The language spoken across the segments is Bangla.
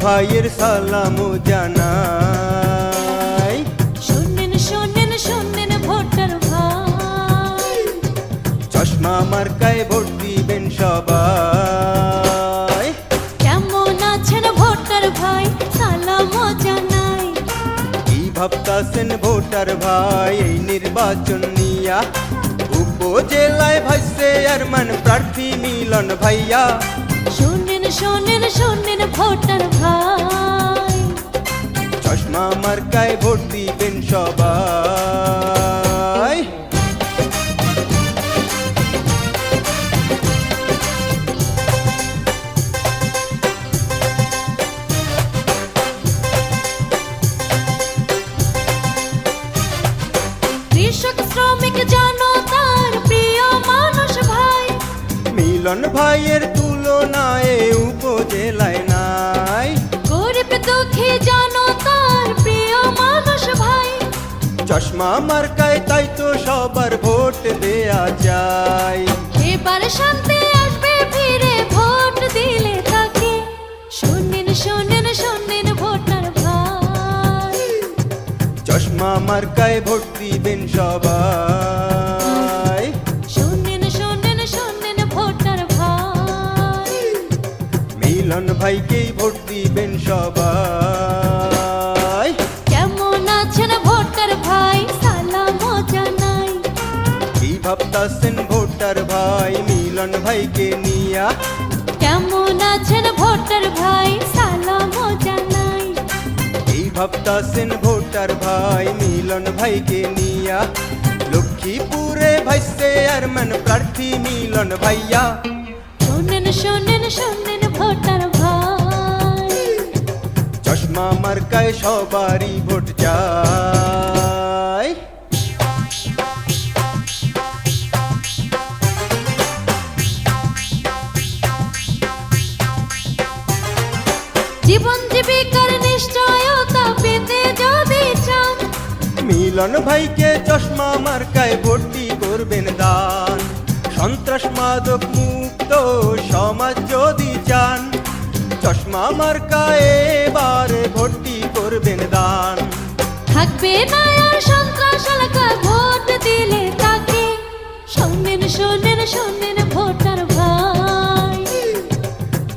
ভাইয়ের সালাম জানাই। শোনেন শোনেন শোনেন ভোটার ভাই, চশমা মার্কায় ভোট দিবেন সবাই। কেমন আছেন ভোটার ভাই, সালাম জানাই। কি ভাবতাছেন ভোটার ভাই এই নির্বাচন নিয়া? উপজেলায় ভাইস চেয়ারম্যান প্রার্থী মিলন ভাইয়া। শোনেন শোনেন শোনেন ভোটার ভাই, চশমা মার্কায় ভোট দিবেন সবাই। কৃষক শ্রমিক জনতার প্রিয় মানুষ ভাই, মিলন ভাইয়ের তুলনায় উপজেলায় নাই। গরিব দুঃখী জনতার প্রিয় মানুষ ভাই, চশমা মার্কায় তাই তো সবার ভোট দেয়া যায়। এবার শান্তি আসবে ফিরে ভোট দিলে তাকে। শোনেন শোনেন শোনেন ভোটার ভাই, চশমা মার্কায় ভোট দিবেন সবাই। শোনেন শোনেন শোনেন ভোটার ভাই, মিলন ভাইকেই ভোট দিবেন সবাই। কেমন আছেন ভোটার ভাই, সালাম জানাই। কি ভাবতাছেন ভোটার ভাই মিলন ভাইকে নিয়া? কেমন আছেন ভোটার ভাই, সালাম জানাই। কি ভাবতাছেন ভোটার ভাই মিলন ভাইকে নিয়া? লক্ষ্মীপুরে ভাইস চেয়ারম্যান প্রার্থী মিলন ভাইয়া। শোনেন শোনেন শোনেন ভোটার ভাই, চশমা মার্কায় সবারই ভোট চাই। জীবন জীবিকার নিশ্চয়তা পেতে যদি চান, মিলন ভাইকে চশমা মার্কায় ভর্তি করবেন দান। সন্ত্রাস মাদক মুক্ত সমাজ যদি চান, চশমা মার্কায় এবার ভর্তি করবেন দান। থাকবে না আর সন্ত্রাস এলাকায় ভোট দিলে তাকে। শোনেন শোনেন শোনেন ভোটার ভাই,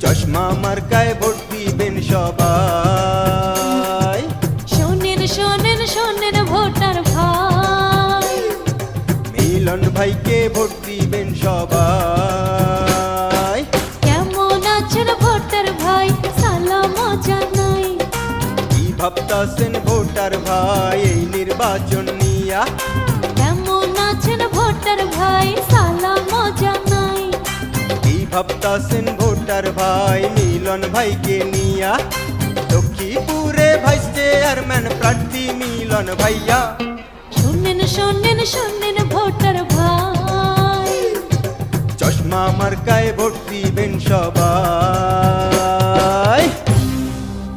চশমা মার্কায় ভোট দিবেন সবাই। শোনেন শোনেন শোনেন ভোটার ভাই, মিলন ভাইকে ভোট দিবেন সবাই। কেমন আছেন ভোটার ভাই, সালাম জানাই। কি ভাবতাছেন ভোটার ভাই এই নির্বাচন নিয়া? কেমন আছেন ভোটার ভাই, সালাম জানাই। কি ভাবতাছেন ভোটার ভাই মিলন ভাইকে নিয়া? লক্ষ্মীপুরে ভাইস চেয়ারম্যান প্রার্থী মিলন ভাইয়া। শোনেন শোনেন শোনেন ভোটার ভাই, চশমা মার্কায় ভোট দিবেন সবাই।